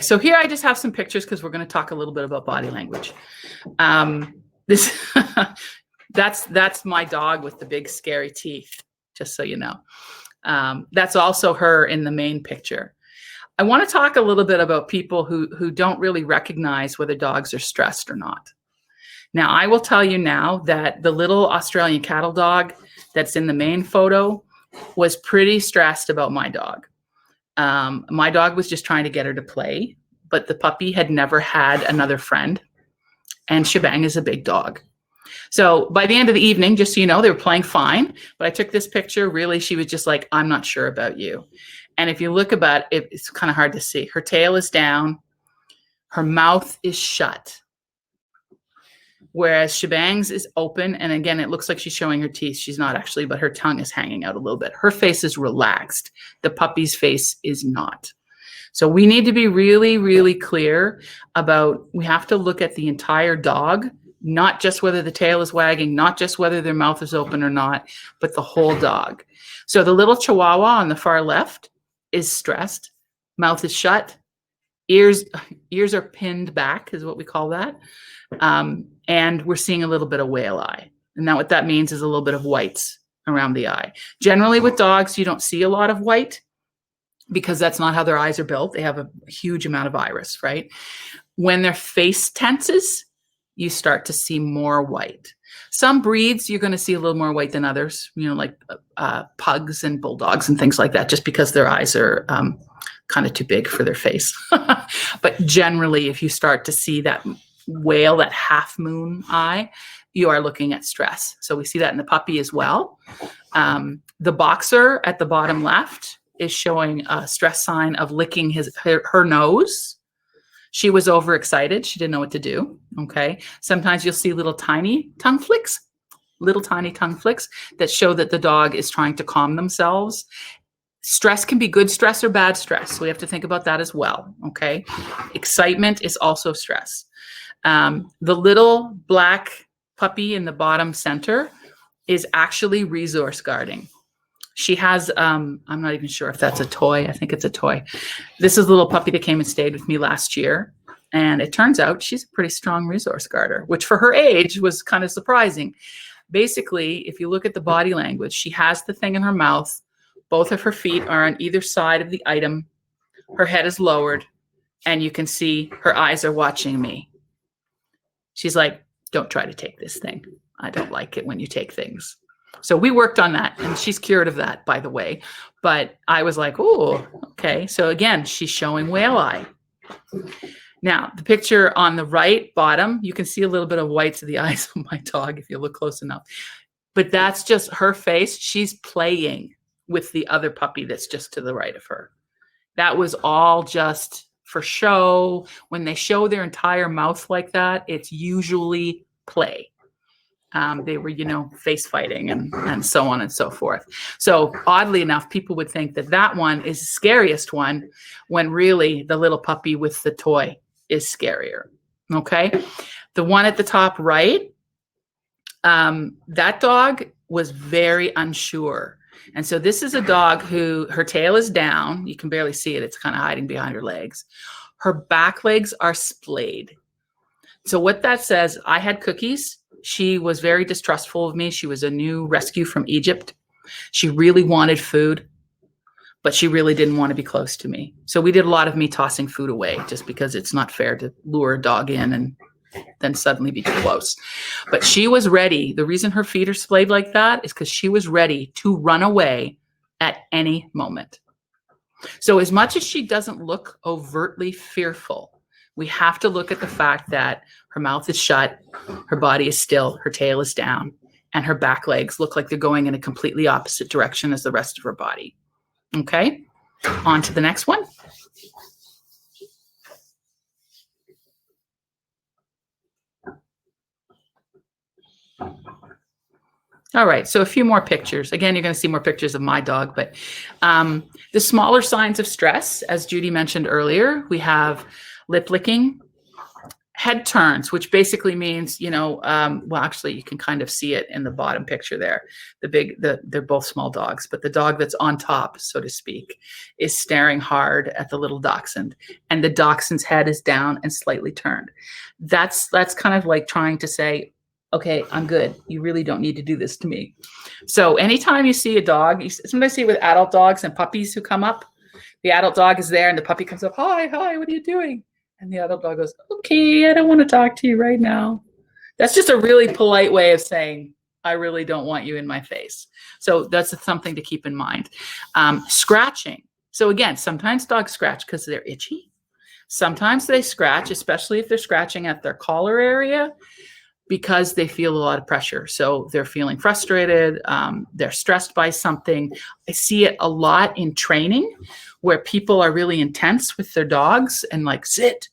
So here I just have some pictures because we're going to talk a little bit about body language. This that's my dog with the big scary teeth, just so you know. That's also her in the main picture. I want to talk a little bit about people who don't really recognize whether dogs are stressed or not. Now, I will tell you now that the little Australian cattle dog that's in the main photo was pretty stressed about my dog. My dog was just trying to get her to play, but the puppy had never had another friend, and Shebang is a big dog. So by the end of the evening, just so you know, they were playing fine, but I took this picture. Really, she was just like, I'm not sure about you. And if you look about it, it's kind of hard to see. Her tail is down. Her mouth is shut. Whereas Shebang's is open. And again, it looks like she's showing her teeth. She's not actually, but her tongue is hanging out a little bit. Her face is relaxed. The puppy's face is not. So we need to be really, really clear about, we have to look at the entire dog, not just whether the tail is wagging, not just whether their mouth is open or not, but the whole dog. So the little Chihuahua on the far left is stressed, mouth is shut, ears are pinned back is what we call that. And we're seeing a little bit of whale eye. And now what that means is a little bit of whites around the eye. Generally with dogs, you don't see a lot of white because that's not how their eyes are built. They have a huge amount of iris, right? When their face tenses, you start to see more white. Some breeds, you're going to see a little more white than others, you know, like pugs and bulldogs and things like that, just because their eyes are kind of too big for their face. But generally, if you start to see that whale, that half moon eye, you are looking at stress. So we see that in the puppy as well. The boxer at the bottom left is showing a stress sign of licking her nose. She was overexcited. She didn't know what to do. Okay. Sometimes you'll see little tiny tongue flicks that show that the dog is trying to calm themselves. Stress can be good stress or bad stress. So we have to think about that as well. Okay. Excitement is also stress. The little black puppy in the bottom center is actually resource guarding. She has, I'm not even sure if that's a toy. I think it's a toy. This is a little puppy that came and stayed with me last year. And it turns out she's a pretty strong resource guarder, which for her age was kind of surprising. Basically, if you look at the body language, she has the thing in her mouth. Both of her feet are on either side of the item. Her head is lowered, and you can see her eyes are watching me. She's like, don't try to take this thing. I don't like it when you take things. So we worked on that, and she's cured of that, by the way. But I was like, oh, okay. So again, she's showing whale eye. Now, the picture on the right bottom, you can see a little bit of whites of the eyes of my dog if you look close enough. But that's just her face. She's playing with the other puppy that's just to the right of her. That was all just for show. When they show their entire mouth like that, it's usually play. They were, you know, face fighting and so on and so forth. So oddly enough, people would think that that one is the scariest one when really the little puppy with the toy is scarier. Okay. The one at the top right, that dog was very unsure. And so this is a dog who her tail is down. You can barely see it. It's kind of hiding behind her legs. Her back legs are splayed. So what that says, I had Cookies. She was very distrustful of me. She was a new rescue from Egypt. She really wanted food, but she really didn't want to be close to me. So we did a lot of me tossing food away just because it's not fair to lure a dog in and then suddenly be too close. But she was ready. The reason her feet are splayed like that is because she was ready to run away at any moment. So as much as she doesn't look overtly fearful, we have to look at the fact that her mouth is shut, her body is still, her tail is down, and her back legs look like they're going in a completely opposite direction as the rest of her body. Okay, on to the next one. All right, so a few more pictures. Again, you're going to see more pictures of my dog, but the smaller signs of stress, as Judy mentioned earlier, we have lip licking, Head turns, which basically means, well, actually you can kind of see it in the bottom picture there. They're both small dogs, but the dog that's on top, so to speak, is staring hard at the little dachshund, and the dachshund's head is down and slightly turned. That's kind of like trying to say, okay, I'm good. You really don't need to do this to me. So anytime you see a dog, you sometimes see it with adult dogs and puppies who come up. The adult dog is there and the puppy comes up, hi, what are you doing? And the adult dog goes, okay, I don't want to talk to you right now. That's just a really polite way of saying, I really don't want you in my face. So that's something to keep in mind. Scratching. So again, sometimes dogs scratch because they're itchy. Sometimes they scratch, especially if they're scratching at their collar area, because they feel a lot of pressure. So they're feeling frustrated. They're stressed by something. I see it a lot in training where people are really intense with their dogs and like, sit.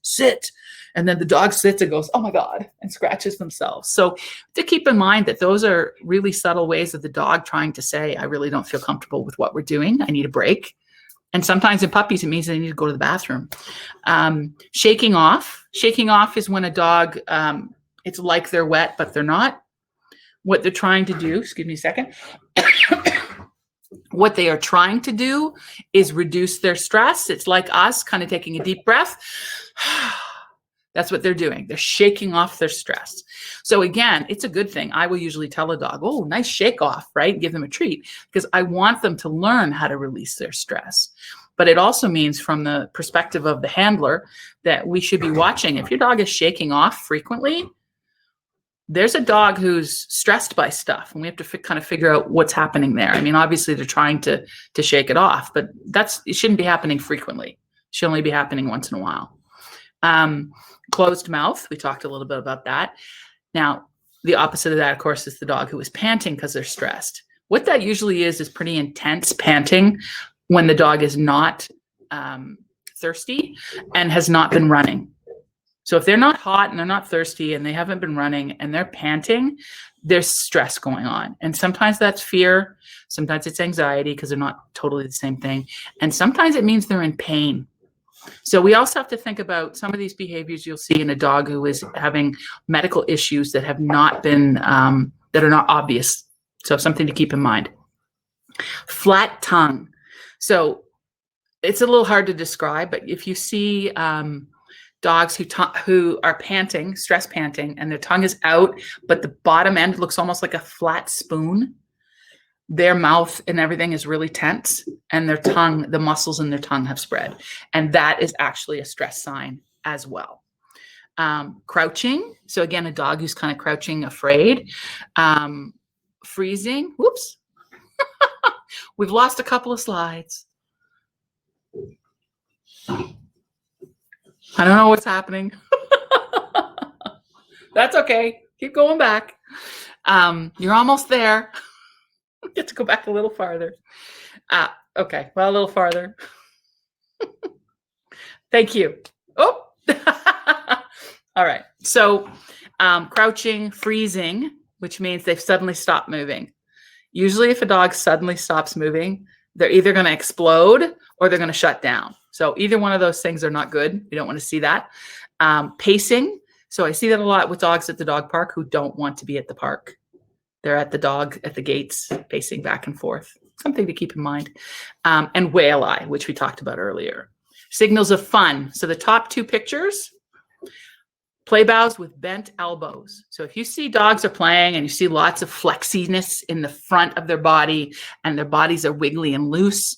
And then the dog sits and goes, oh my God, and scratches themselves. So to keep in mind that those are really subtle ways of the dog trying to say, I really don't feel comfortable with what we're doing. I need a break. And sometimes in puppies, it means they need to go to the bathroom. Shaking off. Shaking off is when a dog, it's like they're wet, but they're not. What they're trying to do, excuse me a second. What they are trying to do is reduce their stress. It's like us kind of taking a deep breath. That's what they're doing. They're shaking off their stress. So again, it's a good thing. I will usually tell a dog, oh, nice shake off, right? Give them a treat because I want them to learn how to release their stress. But it also means from the perspective of the handler that we should be watching. If your dog is shaking off frequently, there's a dog who's stressed by stuff, and we have to kind of figure out what's happening there. I mean, obviously they're trying to shake it off, but it shouldn't be happening frequently. It should only be happening once in a while. Closed mouth, we talked a little bit about that. Now, the opposite of that, of course, is the dog who is panting because they're stressed. What that usually is pretty intense panting when the dog is not thirsty and has not been running. So if they're not hot and they're not thirsty and they haven't been running and they're panting, there's stress going on. And sometimes that's fear. Sometimes it's anxiety because they're not totally the same thing. And sometimes it means they're in pain. So we also have to think about some of these behaviors you'll see in a dog who is having medical issues that have not been, that are not obvious. So something to keep in mind. Flat tongue. So it's a little hard to describe, but if you see dogs who are panting, stress panting, and their tongue is out, but the bottom end looks almost like a flat spoon. Their mouth and everything is really tense, and their tongue, the muscles in their tongue have spread. And that is actually a stress sign as well. Crouching. So again, a dog who's kind of crouching, afraid. Freezing. Whoops. We've lost a couple of slides. I don't know what's happening. That's okay. Keep going back. You're almost there. Get to go back a little farther. Okay. Well, a little farther. Thank you. Oh. All right. So crouching, freezing, which means they've suddenly stopped moving. Usually if a dog suddenly stops moving, they're either going to explode or they're going to shut down. So either one of those things are not good. We don't want to see that. Pacing. So I see that a lot with dogs at the dog park who don't want to be at the park. They're at the gates, pacing back and forth. Something to keep in mind. And whale eye, which we talked about earlier. Signals of fun. So the top two pictures, play bows with bent elbows. So if you see dogs are playing and you see lots of flexiness in the front of their body and their bodies are wiggly and loose,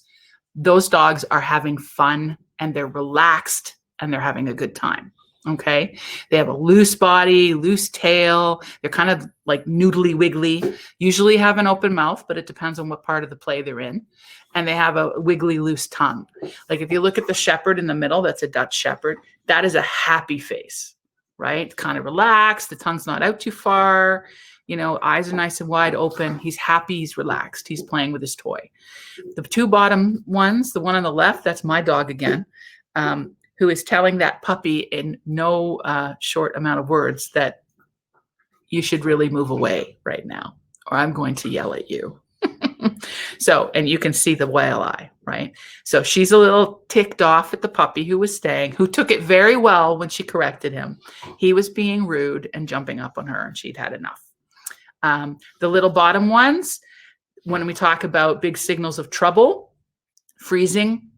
those dogs are having fun and they're relaxed and they're having a good time. Okay. They have a loose body, loose tail. They're kind of like noodly wiggly, usually have an open mouth, but it depends on what part of the play they're in. And they have a wiggly, loose tongue. Like if you look at the shepherd in the middle, that's a Dutch shepherd. That is a happy face, right? Kind of relaxed. The tongue's not out too far. Eyes are nice and wide open. He's happy. He's relaxed. He's playing with his toy. The two bottom ones, the one on the left, that's my dog again, who is telling that puppy in no short amount of words that you should really move away right now, or I'm going to yell at you. So, and you can see the whale eye, right? So she's a little ticked off at the puppy who was staying, who took it very well when she corrected him. He was being rude and jumping up on her, and she'd had enough. The little bottom ones, when we talk about big signals of trouble, freezing,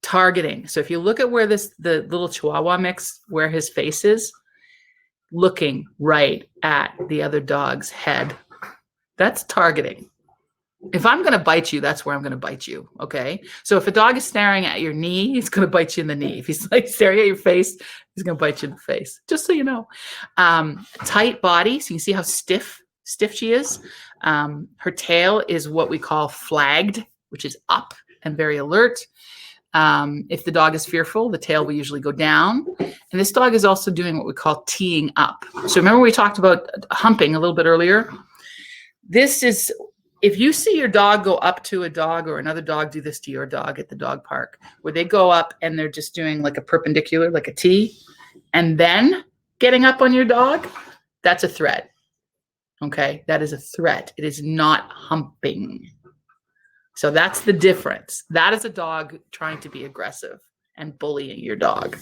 targeting. So if you look at where the little Chihuahua mix, where his face is, looking right at the other dog's head, that's targeting. If I'm going to bite you, that's where I'm going to bite you. Okay. So if a dog is staring at your knee, he's going to bite you in the knee. If he's like staring at your face, he's going to bite you in the face, just so you know. Tight body. So you can see how stiff she is. Her tail is what we call flagged, which is up and very alert. If the dog is fearful, the tail will usually go down. And this dog is also doing what we call teeing up. So remember we talked about humping a little bit earlier? This is, if you see your dog go up to a dog or another dog do this to your dog at the dog park, where they go up and they're just doing like a perpendicular, like a T, and then getting up on your dog, that's a threat. Okay, that is a threat. It is not humping. So that's the difference. That is a dog trying to be aggressive and bullying your dog,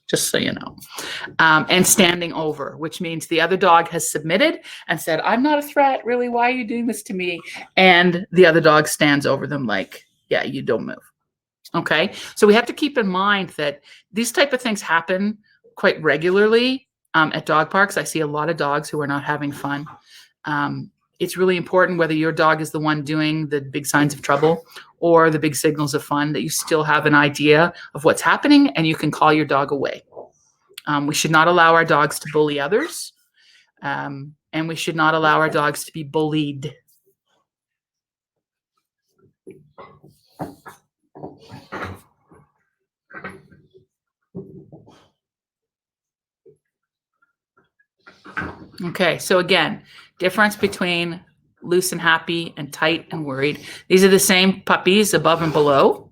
just so you know. And standing over, which means the other dog has submitted and said, I'm not a threat, really, why are you doing this to me? And the other dog stands over them like, yeah, you don't move. Okay, so we have to keep in mind that these type of things happen quite regularly at dog parks. I see a lot of dogs who are not having fun. It's really important, whether your dog is the one doing the big signs of trouble or the big signals of fun, that you still have an idea of what's happening and you can call your dog away. We should not allow our dogs to bully others, and we should not allow our dogs to be bullied. Okay, so again, difference between loose and happy and tight and worried. These are the same puppies above and below.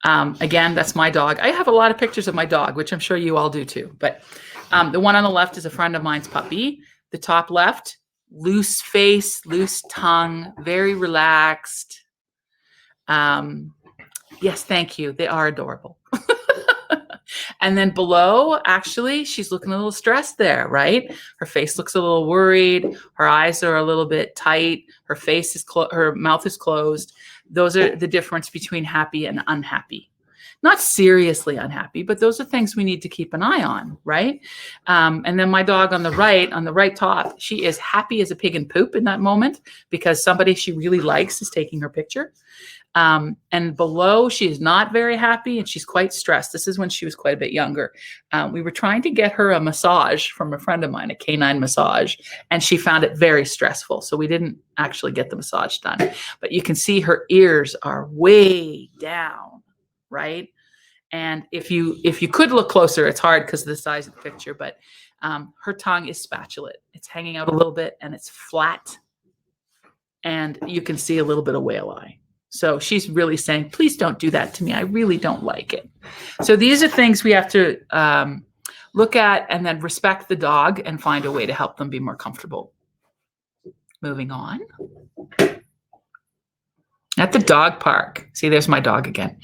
Again, that's my dog. I have a lot of pictures of my dog, which I'm sure you all do too. But the one on the left is a friend of mine's puppy. The top left, loose face, loose tongue, very relaxed. Yes, thank you. They are adorable. And then below, actually, she's looking a little stressed there, right? Her face looks a little worried. Her eyes are a little bit tight. Her face is her mouth is closed. Those are the difference between happy and unhappy. Not seriously unhappy, but those are things we need to keep an eye on, right? And then my dog on the right top, she is happy as a pig in poop in that moment because somebody she really likes is taking her picture. And below, she is not very happy and she's quite stressed. This is when she was quite a bit younger. We were trying to get her a massage from a friend of mine, a canine massage, and she found it very stressful. So we didn't actually get the massage done. But you can see her ears are way down, right? And if you could look closer, it's hard because of the size of the picture, but her tongue is spatulate. It's hanging out a little bit and it's flat. And you can see a little bit of whale eye. So she's really saying, please don't do that to me. I really don't like it. So these are things we have to look at and then respect the dog and find a way to help them be more comfortable. Moving on. At the dog park. See, there's my dog again.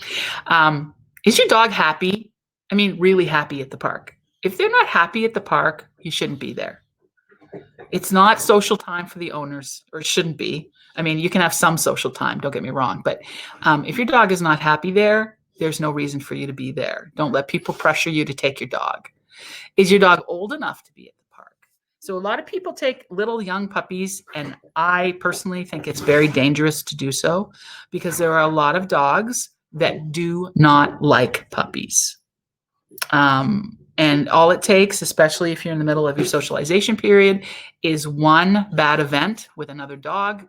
Is your dog happy? I mean, really happy at the park. If they're not happy at the park, you shouldn't be there. It's not social time for the owners, or it shouldn't be. I mean, you can have some social time, don't get me wrong. But if your dog is not happy there, there's no reason for you to be there. Don't let people pressure you to take your dog. Is your dog old enough to be at the park? So a lot of people take little young puppies, and I personally think it's very dangerous to do so because there are a lot of dogs that do not like puppies. And all it takes, especially if you're in the middle of your socialization period, is one bad event with another dog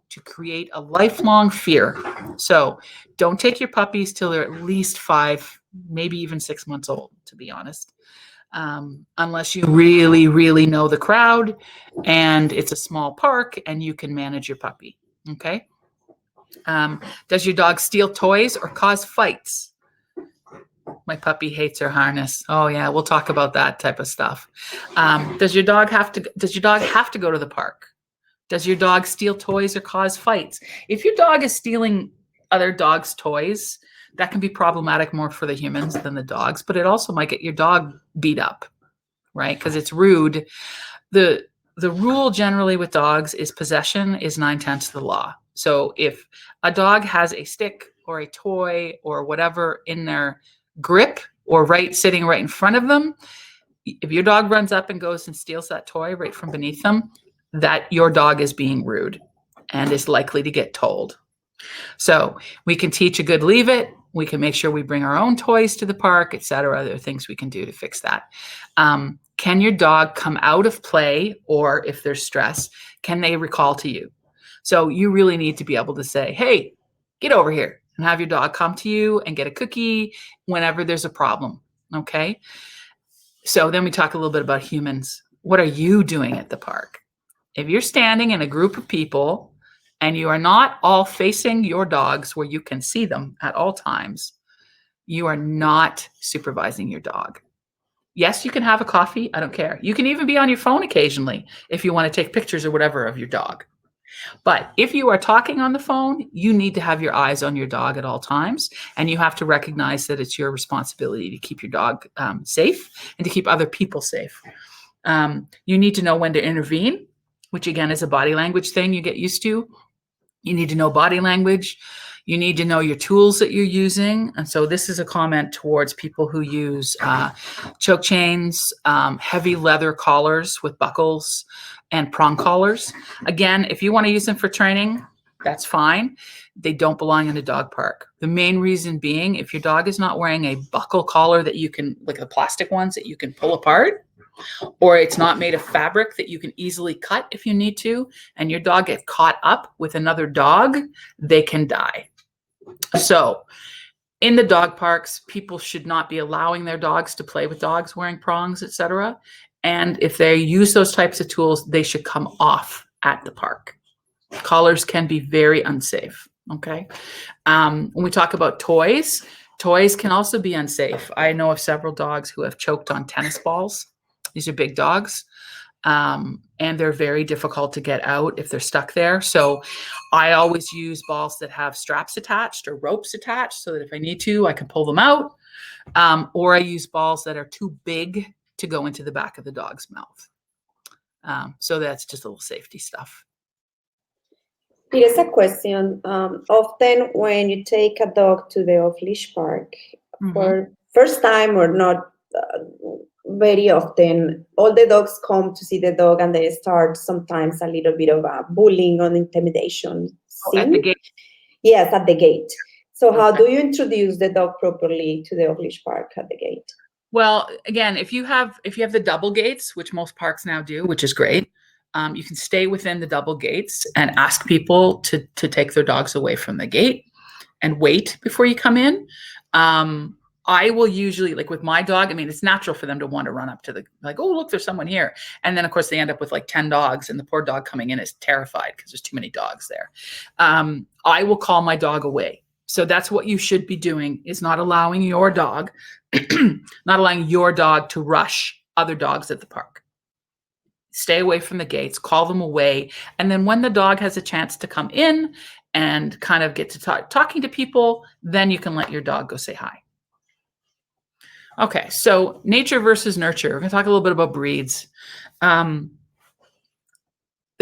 to create a lifelong fear. So don't take your puppies till they're at least 5, maybe even 6 months old, to be honest. Unless you really, really know the crowd and it's a small park and you can manage your puppy. Okay. Does your dog steal toys or cause fights? My puppy hates her harness. Oh yeah, we'll talk about that type of stuff. Does your dog have to go to the park? Does your dog steal toys or cause fights? If your dog is stealing other dogs' toys, that can be problematic more for the humans than the dogs, but it also might get your dog beat up, right? Because it's rude. The rule generally with dogs is possession is 9/10 of the law. So if a dog has a stick or a toy or whatever in their grip or sitting right in front of them, if your dog runs up and goes and steals that toy right from beneath them, that your dog is being rude and is likely to get told. So we can teach a good leave it. We can make sure we bring our own toys to the park, etc. There are things we can do to fix that. Can your dog come out of play, or if there's stress, can they recall to you? So you really need to be able to say, hey, get over here, and have your dog come to you and get a cookie whenever there's a problem. Okay. So then we talk a little bit about humans. What are you doing at the park? If you're standing in a group of people and you are not all facing your dogs where you can see them at all times, you are not supervising your dog. Yes, you can have a coffee. I don't care. You can even be on your phone occasionally if you want to take pictures or whatever of your dog. But if you are talking on the phone, you need to have your eyes on your dog at all times. And you have to recognize that it's your responsibility to keep your dog safe and to keep other people safe. You need to know when to intervene, which again is a body language thing you get used to. You need to know body language. You need to know your tools that you're using. And so this is a comment towards people who use choke chains, heavy leather collars with buckles, and prong collars. Again, if you want to use them for training, that's fine. They don't belong in a dog park. The main reason being, if your dog is not wearing a buckle collar that you can, like the plastic ones that you can pull apart, or it's not made of fabric that you can easily cut if you need to, and your dog gets caught up with another dog, they can die. So in the dog parks, people should not be allowing their dogs to play with dogs wearing prongs, etc. And if they use those types of tools, they should come off at the park. Collars can be very unsafe. Okay. When we talk about toys, toys can also be unsafe. I know of several dogs who have choked on tennis balls. These are big dogs. And they're very difficult to get out if they're stuck there. So I always use balls that have straps attached or ropes attached so that if I need to, I can pull them out. Or I use balls that are too big to go into the back of the dog's mouth. So that's just a little safety stuff. Here is a question. Often when you take a dog to the off-leash park for first time or not very often, all the dogs come to see the dog and they start sometimes a little bit of a bullying or intimidation scene. At the gate? Yes, at the gate. So how do you introduce the dog properly to the off-leash park at the gate? Well, again, if you have the double gates, which most parks now do, which is great, you can stay within the double gates and ask people to take their dogs away from the gate and wait before you come in. I will usually, like with my dog, I mean, it's natural for them to want to run up to like, oh, look, there's someone here. And then, of course, they end up with like 10 dogs and the poor dog coming in is terrified because there's too many dogs there. I will call my dog away. So that's what you should be doing, is not allowing your dog, to rush other dogs at the park. Stay away from the gates, call them away. And then when the dog has a chance to come in and kind of get to talking to people, then you can let your dog go say hi. Okay, so nature versus nurture. We're going to talk a little bit about breeds. There's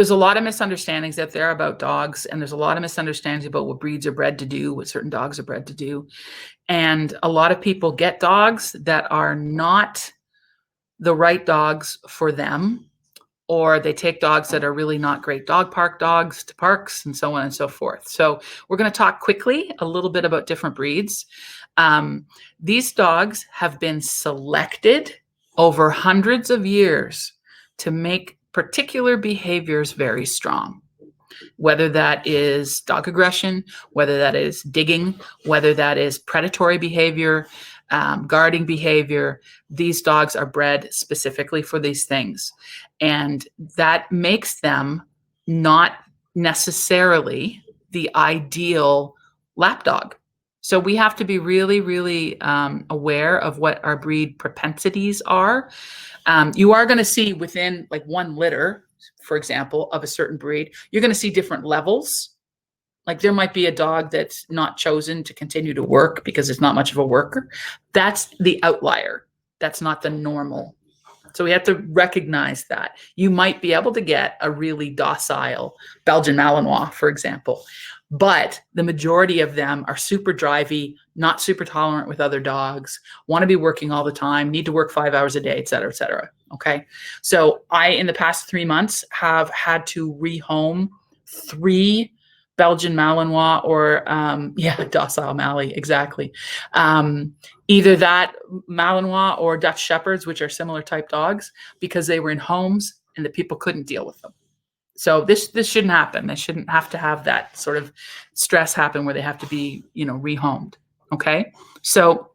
a lot of misunderstandings out there about dogs, and there's a lot of misunderstandings about what breeds are bred to do, what certain dogs are bred to do. And a lot of people get dogs that are not the right dogs for them, or they take dogs that are really not great dog park dogs to parks, and so on and so forth. So we're going to talk quickly a little bit about different breeds. These dogs have been selected over hundreds of years to make particular behaviors very strong, whether that is dog aggression, whether that is digging, whether that is predatory behavior, guarding behavior. These dogs are bred specifically for these things. And that makes them not necessarily the ideal lap dog. So we have to be really, really aware of what our breed propensities are. You are going to see within like one litter, for example, of a certain breed, you're going to see different levels Like there might be a dog that's not chosen to continue to work because it's not much of a worker. That's the outlier. That's not the normal. So we have to recognize that. You might be able to get a really docile Belgian Malinois, for example, but the majority of them are super drivey, not super tolerant with other dogs, want to be working all the time, need to work 5 hours a day, et cetera, et cetera. Okay. So I, in the past 3 months, have had to rehome 3 Belgian Malinois or, docile Mallee, exactly. Either that Malinois or Dutch Shepherds, which are similar type dogs, because they were in homes and the people couldn't deal with them. So this shouldn't happen. They shouldn't have to have that sort of stress happen where they have to be, rehomed. Okay. So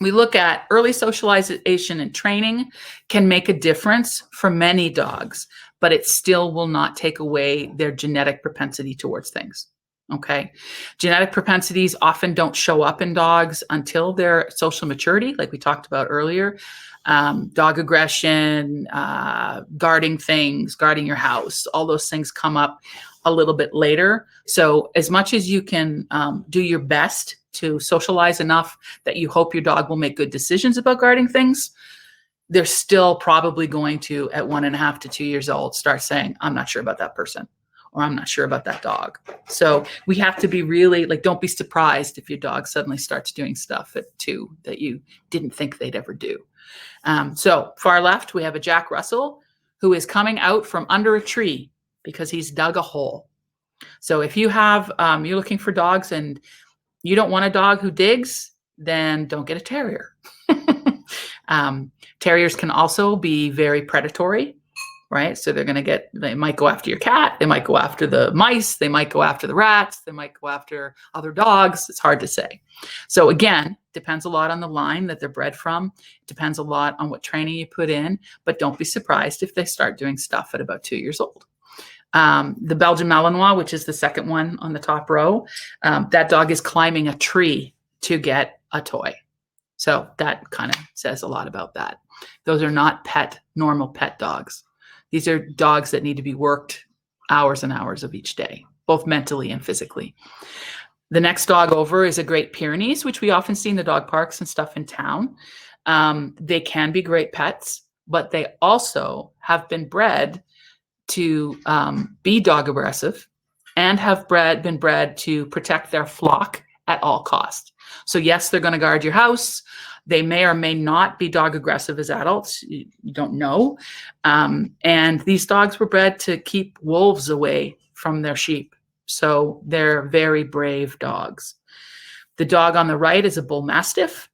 we look at early socialization and training can make a difference for many dogs, but it still will not take away their genetic propensity towards things. Okay. Genetic propensities often don't show up in dogs until their social maturity, like we talked about earlier. Dog aggression, guarding things, guarding your house, all those things come up a little bit later. So as much as you can do your best to socialize enough that you hope your dog will make good decisions about guarding things, they're still probably going to, at 1.5 to 2 years old, start saying, I'm not sure about that person, or I'm not sure about that dog. So we have to be really, don't be surprised if your dog suddenly starts doing stuff at 2 that you didn't think they'd ever do. So far left, we have a Jack Russell who is coming out from under a tree because he's dug a hole. So if you have, you're looking for dogs and you don't want a dog who digs, then don't get a terrier. Terriers can also be very predatory, right? So they might go after your cat. They might go after the mice. They might go after the rats. They might go after other dogs. It's hard to say. So again, depends a lot on the line that they're bred from. It depends a lot on what training you put in, but don't be surprised if they start doing stuff at about 2 years old. The Belgian Malinois, which is the second one on the top row, that dog is climbing a tree to get a toy. So that kind of says a lot about that. Those are not normal pet dogs. These are dogs that need to be worked hours and hours of each day, both mentally and physically. The next dog over is a Great Pyrenees, which we often see in the dog parks and stuff in town. They can be great pets, but they also have been bred to be dog aggressive and have been bred to protect their flock at all costs. So yes, they're going to guard your house. They may or may not be dog aggressive as adults. You don't know. And these dogs were bred to keep wolves away from their sheep. So they're very brave dogs. The dog on the right is a bull mastiff.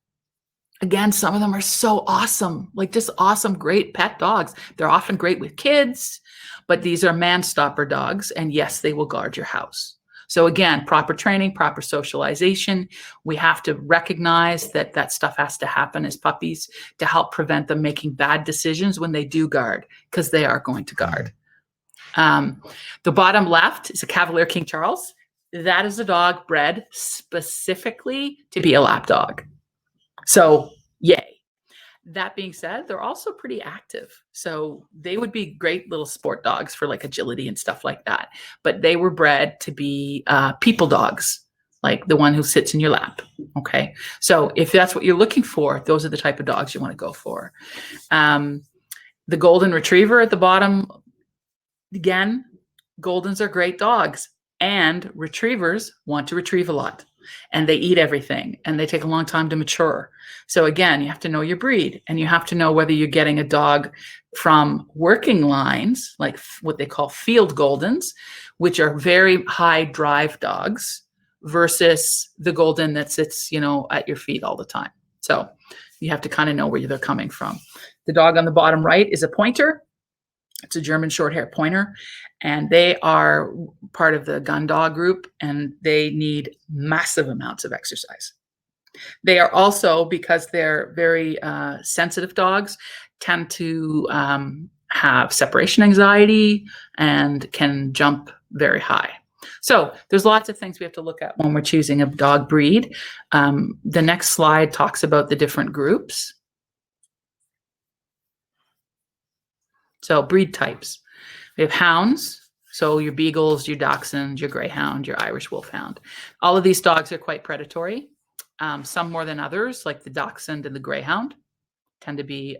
Again, some of them are so awesome, just awesome, great pet dogs. They're often great with kids, but these are man-stopper dogs. And yes, they will guard your house. So again, proper training, proper socialization. We have to recognize that stuff has to happen as puppies to help prevent them making bad decisions when they do guard, because they are going to guard. The bottom left is a Cavalier King Charles. That is a dog bred specifically to be a lap dog. So yay. That being said, they're also pretty active. So they would be great little sport dogs for agility and stuff like that. But they were bred to be people dogs, like the one who sits in your lap. Okay. So if that's what you're looking for, those are the type of dogs you want to go for. The Golden Retriever at the bottom, again, Goldens are great dogs, and retrievers want to retrieve a lot. And they eat everything, and they take a long time to mature. So again, you have to know your breed, and you have to know whether you're getting a dog from working lines, like what they call field Goldens, which are very high drive dogs, versus the Golden that sits, at your feet all the time. So you have to kind of know where they're coming from. The dog on the bottom right is a pointer. It's a German short-hair pointer, and they are part of the gun dog group, and they need massive amounts of exercise. They are also, because they're very sensitive dogs, tend to have separation anxiety and can jump very high. So there's lots of things we have to look at when we're choosing a dog breed. The next slide talks about the different groups. So breed types. We have hounds, So your beagles, your dachshund, your greyhound, your Irish wolfhound. All of these dogs are quite predatory. Some more than others, like the dachshund and the greyhound, tend to be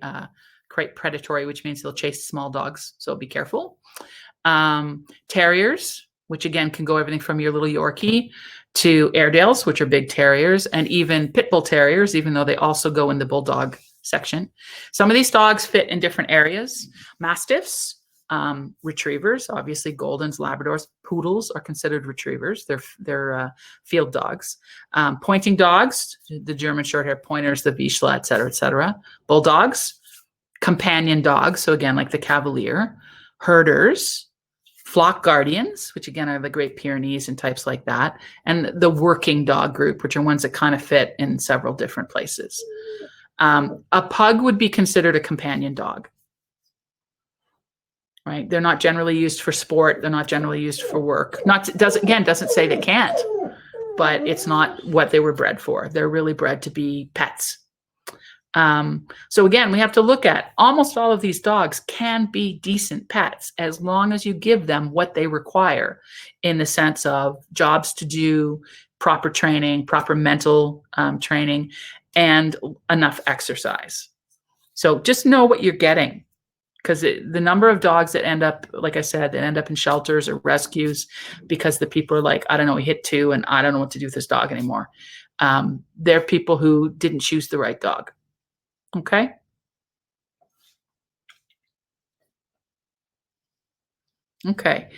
quite predatory, which means they'll chase small dogs. So be careful. Terriers, which again can go everything from your little Yorkie to Airedales, which are big terriers, and even pit bull terriers, even though they also go in the bulldog section. Some of these dogs fit in different areas. Mastiffs, retrievers, obviously Goldens, Labradors, poodles are considered retrievers. They're field dogs. Pointing dogs, the German Shorthair pointers, the Vizsla, et cetera, et cetera. Bulldogs, companion dogs, so again, like the Cavalier. Herders, flock guardians, which again are the Great Pyrenees and types like that, and the working dog group, which are ones that kind of fit in several different places. A pug would be considered a companion dog, right? They're not generally used for sport. They're not generally used for work. Doesn't say they can't, but it's not what they were bred for. They're really bred to be pets. So again, we have to look at almost all of these dogs can be decent pets as long as you give them what they require in the sense of jobs to do, proper training, proper mental training, and enough exercise. So just know what you're getting, because the number of dogs that end up, like I said, that end up in shelters or rescues because the people are like, I don't know, we hit 2 and I don't know what to do with this dog anymore. They're people who didn't choose the right dog. Okay. Okay.